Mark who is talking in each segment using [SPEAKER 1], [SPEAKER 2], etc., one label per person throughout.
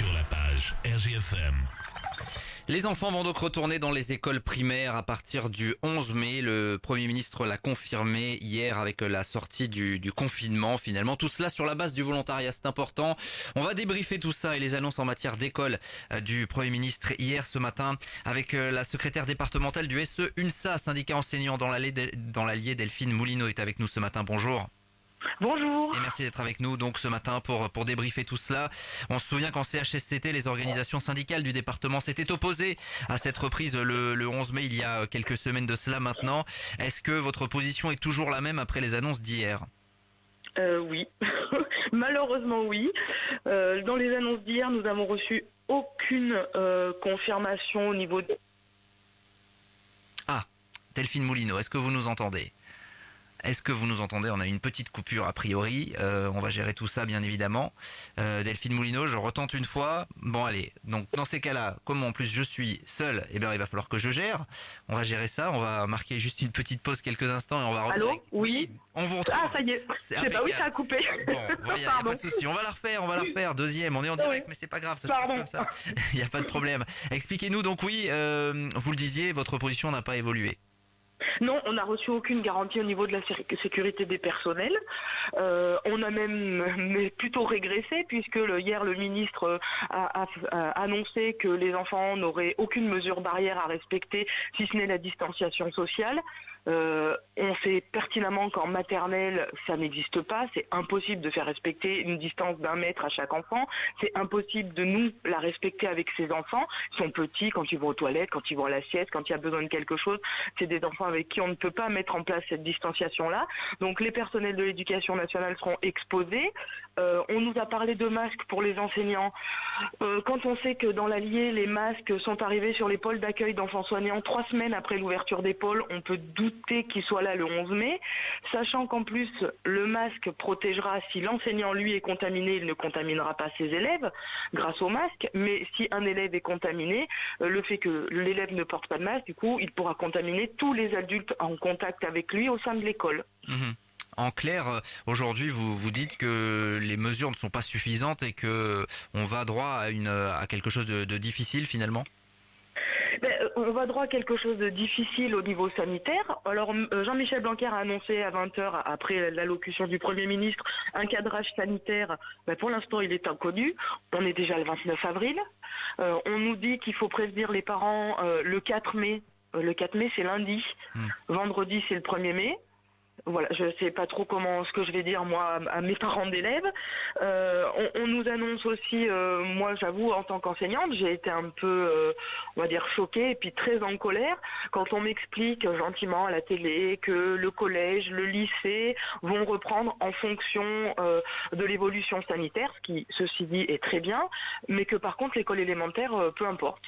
[SPEAKER 1] sur la page RGFM.
[SPEAKER 2] Les enfants vont donc retourner dans les écoles primaires à partir du 11 mai. Le Premier ministre l'a confirmé hier avec la sortie du confinement finalement. Tout cela sur la base du volontariat, c'est important. On va débriefer tout ça et les annonces en matière d'école du Premier ministre hier ce matin avec la secrétaire départementale du SE UNSA, syndicat enseignant dans l'Allier, Delphine Moulineau est avec nous ce matin. Bonjour.
[SPEAKER 3] Bonjour.
[SPEAKER 2] Et merci d'être avec nous donc ce matin pour débriefer tout cela. On se souvient qu'en CHSCT, les organisations syndicales du département s'étaient opposées à cette reprise le 11 mai, il y a quelques semaines de cela maintenant. Est-ce que votre position est toujours la même après les annonces d'hier ?
[SPEAKER 3] Oui, malheureusement oui. Dans les annonces d'hier, nous avons reçu aucune confirmation au niveau de...
[SPEAKER 2] Ah, Delphine Moulineau, est-ce que vous nous entendez ? On a une petite coupure a priori. On va gérer tout ça bien évidemment. Delphine Moulineau, je retente une fois. Bon allez, donc dans ces cas-là, comme en plus je suis seul, il va falloir que je gère. On va gérer ça. On va marquer juste une petite pause quelques instants et on va revenir.
[SPEAKER 3] Allô ? Oui.
[SPEAKER 2] On vous retrouve.
[SPEAKER 3] Ah ça y est. C'est pas oui, ça a coupé.
[SPEAKER 2] Bon, il y a pas de souci. On va la refaire. Deuxième. On est en direct, mais c'est pas grave. Ça se passe comme ça. Il y a pas de problème. Expliquez-nous donc vous le disiez, votre position n'a pas évolué.
[SPEAKER 3] Non, on n'a reçu aucune garantie au niveau de la sécurité des personnels. On a même plutôt régressé puisque hier le ministre a annoncé que les enfants n'auraient aucune mesure barrière à respecter si ce n'est la distanciation sociale. On sait pertinemment qu'en maternelle, ça n'existe pas. C'est impossible de faire respecter une distance d'1 mètre à chaque enfant. C'est impossible de nous la respecter avec ces enfants. Ils sont petits quand ils vont aux toilettes, quand ils vont à la sieste, quand il y a besoin de quelque chose. C'est des enfants avec qui on ne peut pas mettre en place cette distanciation-là. Donc les personnels de l'éducation nationale seront exposés. On nous a parlé de masques pour les enseignants. Quand on sait que dans l'Allier, les masques sont arrivés sur les pôles d'accueil d'enfants soignants 3 semaines après l'ouverture des pôles, on peut douter qu'ils soient là le 11 mai, sachant qu'en plus le masque protégera si l'enseignant lui est contaminé, il ne contaminera pas ses élèves grâce au masque, mais si un élève est contaminé, le fait que l'élève ne porte pas de masque, du coup, il pourra contaminer tous les adultes en contact avec lui au sein de l'école.
[SPEAKER 2] Mmh. En clair, aujourd'hui, vous dites que les mesures ne sont pas suffisantes et que on va droit à quelque chose de difficile finalement.
[SPEAKER 3] On va droit à quelque chose de difficile au niveau sanitaire. Alors Jean-Michel Blanquer a annoncé à 20h, après l'allocution du Premier ministre, un cadrage sanitaire. Pour l'instant, il est inconnu. On est déjà le 29 avril. On nous dit qu'il faut prévenir les parents le 4 mai. Le 4 mai, c'est lundi. Vendredi, c'est le 1er mai. Voilà, je ne sais pas trop ce que je vais dire moi à mes parents d'élèves. On nous annonce aussi, moi j'avoue en tant qu'enseignante, j'ai été un peu, on va dire choquée et puis très en colère quand on m'explique gentiment à la télé que le collège, le lycée vont reprendre en fonction de l'évolution sanitaire, ce qui, ceci dit, est très bien, mais que par contre l'école élémentaire, peu importe.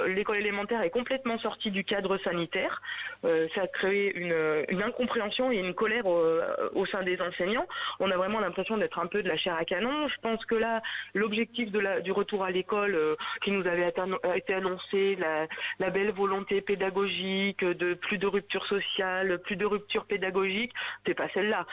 [SPEAKER 3] L'école élémentaire est complètement sortie du cadre sanitaire. Ça a créé une incompréhension et une colère au sein des enseignants. On a vraiment l'impression d'être un peu de la chair à canon. Je pense que là, l'objectif du retour à l'école qui nous avait été annoncé, la belle volonté pédagogique, de plus de rupture sociale, plus de rupture pédagogique, c'est pas celle-là.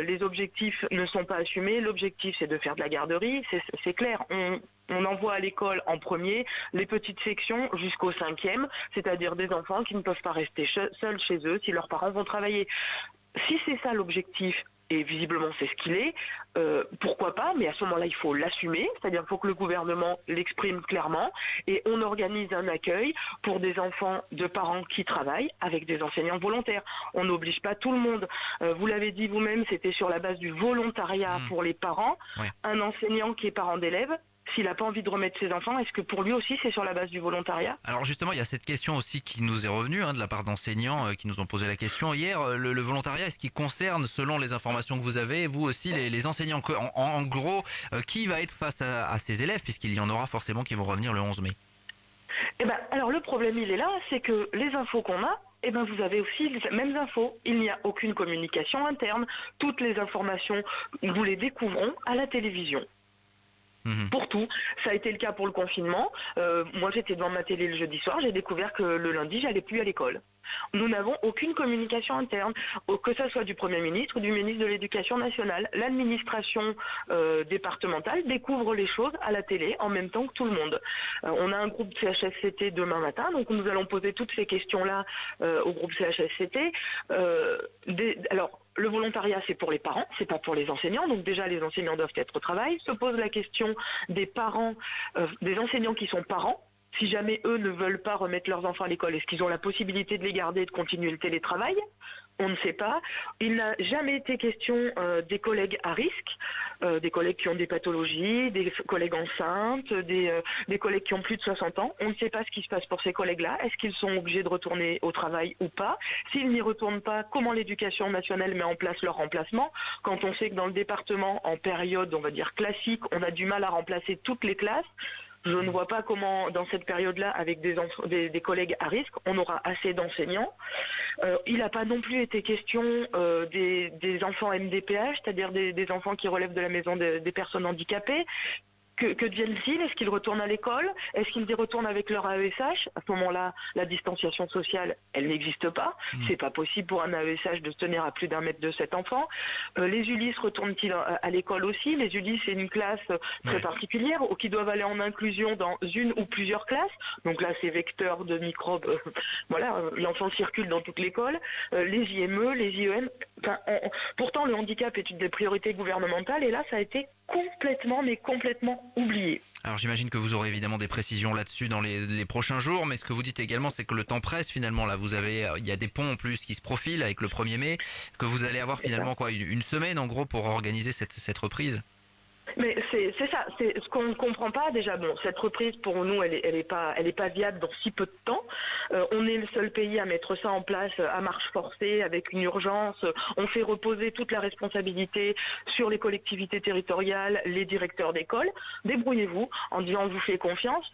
[SPEAKER 3] Les objectifs ne sont pas assumés. L'objectif, c'est de faire de la garderie. C'est clair. On envoie à l'école en premier les petites sections jusqu'au 5e, c'est-à-dire des enfants qui ne peuvent pas rester seuls chez eux si leurs parents vont travailler. Si c'est ça l'objectif, et visiblement c'est ce qu'il est, pourquoi pas, mais à ce moment-là il faut l'assumer, c'est-à-dire qu'il faut que le gouvernement l'exprime clairement et on organise un accueil pour des enfants de parents qui travaillent avec des enseignants volontaires. On n'oblige pas tout le monde. Vous l'avez dit vous-même, c'était sur la base du volontariat pour les parents. Ouais. Un enseignant qui est parent d'élève, s'il n'a pas envie de remettre ses enfants, est-ce que pour lui aussi c'est sur la base du volontariat ?
[SPEAKER 2] Alors justement, il y a cette question aussi qui nous est revenue de la part d'enseignants qui nous ont posé la question hier. Le volontariat, est-ce qu'il concerne, selon les informations que vous avez, vous aussi les enseignants ? En gros, qui va être face à ces élèves, puisqu'il y en aura forcément qui vont revenir le 11 mai ?
[SPEAKER 3] Alors le problème il est là, c'est que les infos qu'on a, vous avez aussi les mêmes infos. Il n'y a aucune communication interne. Toutes les informations, nous les découvrons à la télévision. Pour tout. Ça a été le cas pour le confinement. Moi, j'étais devant ma télé le jeudi soir, j'ai découvert que le lundi, j'allais plus à l'école. Nous n'avons aucune communication interne, que ce soit du Premier ministre ou du ministre de l'Éducation nationale. L'administration départementale découvre les choses à la télé en même temps que tout le monde. On a un groupe CHSCT demain matin, donc nous allons poser toutes ces questions-là au groupe CHSCT. Alors, le volontariat, c'est pour les parents, c'est pas pour les enseignants. Donc déjà, les enseignants doivent être au travail. Se pose la question des parents, des enseignants qui sont parents. Si jamais eux ne veulent pas remettre leurs enfants à l'école, est-ce qu'ils ont la possibilité de les garder et de continuer le télétravail? On ne sait pas. Il n'a jamais été question des collègues à risque, des collègues qui ont des pathologies, des collègues enceintes, des collègues qui ont plus de 60 ans. On ne sait pas ce qui se passe pour ces collègues-là. Est-ce qu'ils sont obligés de retourner au travail ou pas? S'ils n'y retournent pas, comment l'éducation nationale met en place leur remplacement? Quand on sait que dans le département, en période, on va dire classique, on a du mal à remplacer toutes les classes, je ne vois pas comment, dans cette période-là, avec des collègues à risque, on aura assez d'enseignants. Il n'a pas non plus été question des enfants MDPH, c'est-à-dire des enfants qui relèvent de la maison des personnes handicapées. Que deviennent-ils? Est-ce qu'ils retournent à l'école? Est-ce qu'ils y retournent avec leur AESH? À ce moment-là, la distanciation sociale, elle n'existe pas. C'est pas possible pour un AESH de se tenir à plus d'1 mètre de cet enfant. Les ULIS retournent-ils à l'école aussi? Les ULIS, c'est une classe très particulière qui doivent aller en inclusion dans une ou plusieurs classes. Donc là, c'est vecteur de microbes. Voilà, l'enfant circule dans toute l'école. Les IME, les IEM. Pourtant, le handicap est une des priorités gouvernementales et là, ça a été complètement oublié.
[SPEAKER 2] Alors j'imagine que vous aurez évidemment des précisions là-dessus dans les prochains jours, mais ce que vous dites également, c'est que le temps presse finalement. Là, il y a des ponts en plus qui se profilent avec le 1er mai, que vous allez avoir finalement une semaine en gros pour organiser cette reprise.
[SPEAKER 3] Mais c'est ça, c'est ce qu'on ne comprend pas déjà. Bon, cette reprise pour nous, elle est pas viable dans si peu de temps. On est le seul pays à mettre ça en place à marche forcée, avec une urgence. On fait reposer toute la responsabilité sur les collectivités territoriales, les directeurs d'école. Débrouillez-vous en disant on vous fait confiance,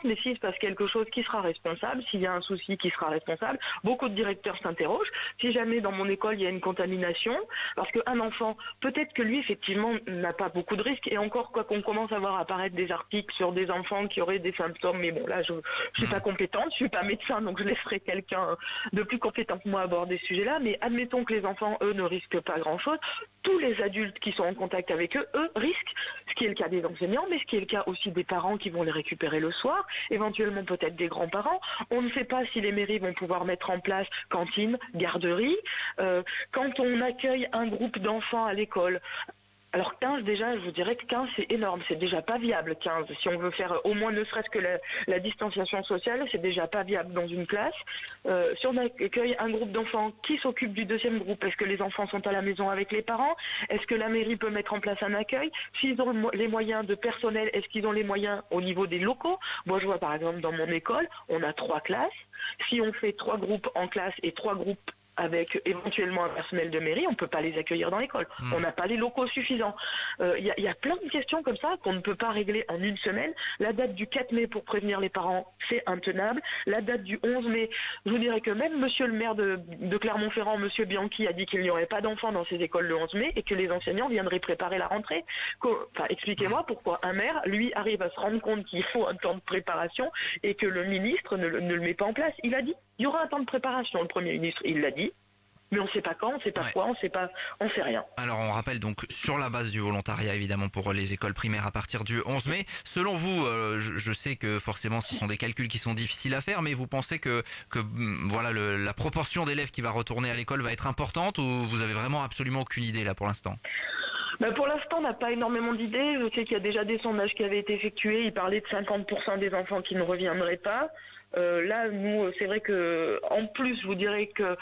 [SPEAKER 3] mais s'il se passe quelque chose, qui sera responsable? S'il y a un souci, qui sera responsable? Beaucoup de directeurs s'interrogent. Si jamais dans mon école il y a une contamination, parce qu'un enfant, peut-être que lui effectivement n'a pas beaucoup de risques, et encore quoi qu'on commence à voir apparaître des articles sur des enfants qui auraient des symptômes, mais bon là je suis pas compétente, je suis pas médecin, donc je laisserai quelqu'un de plus compétent que moi aborder ce sujet-là, mais admettons que les enfants, eux, ne risquent pas grand-chose. Tous les adultes qui sont en contact avec eux, eux, risquent, ce qui est le cas des enseignants, mais ce qui est le cas aussi des parents qui vont les récupérer le soir, éventuellement peut-être des grands-parents. On ne sait pas si les mairies vont pouvoir mettre en place cantine, garderie. Quand on accueille un groupe d'enfants à l'école, alors 15 déjà, je vous dirais que 15 c'est énorme, c'est déjà pas viable 15. Si on veut faire au moins ne serait-ce que la distanciation sociale, c'est déjà pas viable dans une classe. Si on accueille un groupe d'enfants, qui s'occupe du deuxième groupe? Est-ce que les enfants sont à la maison avec les parents? Est-ce que la mairie peut mettre en place un accueil? S'ils ont les moyens de personnel, est-ce qu'ils ont les moyens au niveau des locaux? Moi je vois par exemple dans mon école, on a 3 classes. Si on fait 3 groupes en classe et 3 groupes avec éventuellement un personnel de mairie, on ne peut pas les accueillir dans l'école. On n'a pas les locaux suffisants. Il y a plein de questions comme ça qu'on ne peut pas régler en une semaine. La date du 4 mai pour prévenir les parents, c'est intenable. La date du 11 mai, je vous dirais que même monsieur le maire de Clermont-Ferrand, monsieur Bianchi, a dit qu'il n'y aurait pas d'enfants dans ces écoles le 11 mai et que les enseignants viendraient préparer la rentrée. Enfin, expliquez-moi pourquoi un maire, lui, arrive à se rendre compte qu'il faut un temps de préparation et que le ministre ne le met pas en place. Il a dit, il y aura un temps de préparation, le Premier ministre, il l'a dit. Mais on ne sait pas quand, on ne sait pas quoi, on sait rien.
[SPEAKER 2] Alors on rappelle donc sur la base du volontariat évidemment pour les écoles primaires à partir du 11 mai. Selon vous, je sais que forcément ce sont des calculs qui sont difficiles à faire, mais vous pensez que voilà la proportion d'élèves qui va retourner à l'école va être importante, ou vous avez vraiment absolument aucune idée là pour l'instant?
[SPEAKER 3] Pour l'instant, on n'a pas énormément d'idées. Je sais qu'il y a déjà des sondages qui avaient été effectués. Ils parlaient de 50% des enfants qui ne reviendraient pas. Là, nous, c'est vrai que, en plus, je vous dirais que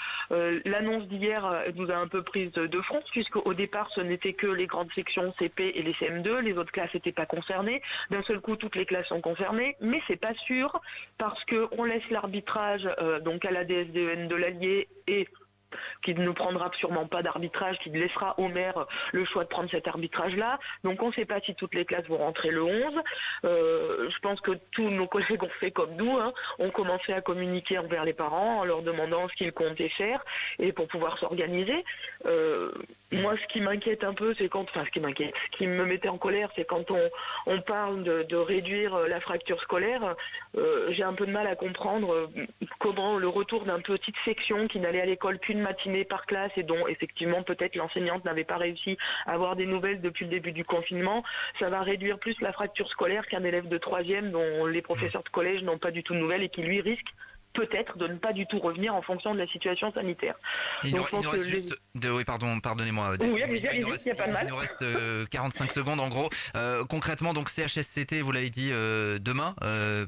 [SPEAKER 3] l'annonce d'hier nous a un peu prise de front, puisqu'au départ, ce n'était que les grandes sections CP et les CM2, les autres classes n'étaient pas concernées. D'un seul coup, toutes les classes sont concernées, mais c'est pas sûr, parce qu'on laisse l'arbitrage donc à la DSDEN de l'Allier et qui ne prendra sûrement pas d'arbitrage, qui laissera au maire le choix de prendre cet arbitrage-là. Donc on ne sait pas si toutes les classes vont rentrer le 11. Je pense que tous nos collègues ont fait comme nous, ont commencé à communiquer envers les parents en leur demandant ce qu'ils comptaient faire et pour pouvoir s'organiser. Moi, ce qui m'inquiète un peu, ce qui me mettait en colère, c'est quand on parle de réduire la fracture scolaire. J'ai un peu de mal à comprendre comment le retour d'une petite section qui n'allait à l'école qu'une matinée par classe et dont effectivement peut-être l'enseignante n'avait pas réussi à avoir des nouvelles depuis le début du confinement, ça va réduire plus la fracture scolaire qu'un élève de 3e dont les professeurs de collège n'ont pas du tout de nouvelles et qui lui risque peut-être de ne pas du tout revenir en fonction de la situation sanitaire.
[SPEAKER 2] Il nous reste juste oui, pardonnez-moi.
[SPEAKER 3] Oui, il n'y a pas de mal.
[SPEAKER 2] Il nous reste 45 secondes en gros. Concrètement, donc CHSCT, vous l'avez dit, demain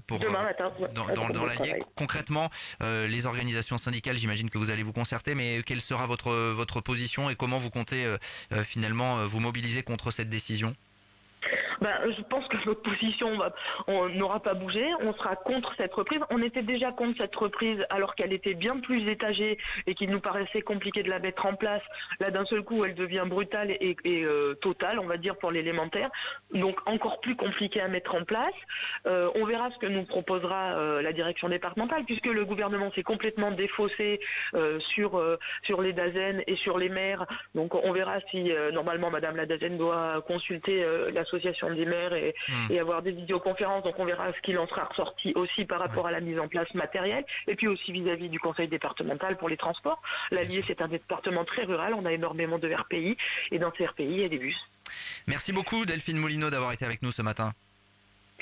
[SPEAKER 2] pour
[SPEAKER 3] demain matin
[SPEAKER 2] dans l'Allier. Concrètement, les organisations syndicales, j'imagine que vous allez vous concerter, mais quelle sera votre position et comment vous comptez finalement vous mobiliser contre cette décision?
[SPEAKER 3] Je pense que notre position on n'aura pas bougé, on sera contre cette reprise. On était déjà contre cette reprise alors qu'elle était bien plus étagée et qu'il nous paraissait compliqué de la mettre en place. Là, d'un seul coup, elle devient brutale et totale, on va dire, pour l'élémentaire. Donc encore plus compliqué à mettre en place. On verra ce que nous proposera la direction départementale, puisque le gouvernement s'est complètement défaussé sur les DAZEN et sur les maires. Donc on verra si normalement Madame la DAZEN doit consulter l'association des maires et avoir des vidéoconférences. Donc on verra ce qu'il en sera ressorti aussi par rapport à la mise en place matérielle et puis aussi vis-à-vis du conseil départemental pour les transports. L'Allier, c'est un département très rural, on a énormément de RPI et dans ces RPI, il y a des bus.
[SPEAKER 2] Merci beaucoup Delphine Moulineau d'avoir été avec nous ce matin.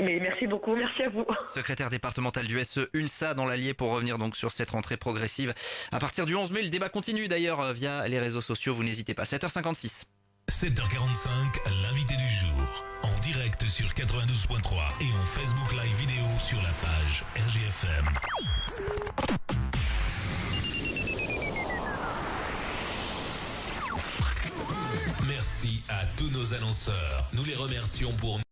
[SPEAKER 3] Mais merci beaucoup, merci à vous.
[SPEAKER 2] Secrétaire départementale du SE UNSA dans l'Allier pour revenir donc sur cette rentrée progressive. À partir du 11 mai, le débat continue d'ailleurs via les réseaux sociaux, vous n'hésitez pas. 7h56.
[SPEAKER 1] 7h45, l'invité du jour. En direct sur 92.3 et en Facebook Live vidéo sur la page RGFM. Merci à tous nos annonceurs. Nous les remercions pour